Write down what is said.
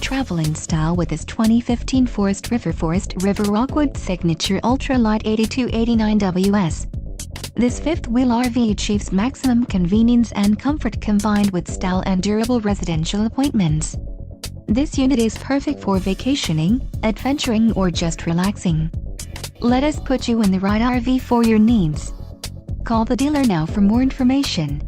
Travel in style with this 2015 Forest River Rockwood Signature Ultra Lite 8289WS. This fifth-wheel RV achieves maximum convenience and comfort combined with style and durable residential appointments. This unit is perfect for vacationing, adventuring, or just relaxing. Let us put you in the right RV for your needs. Call the dealer now for more information.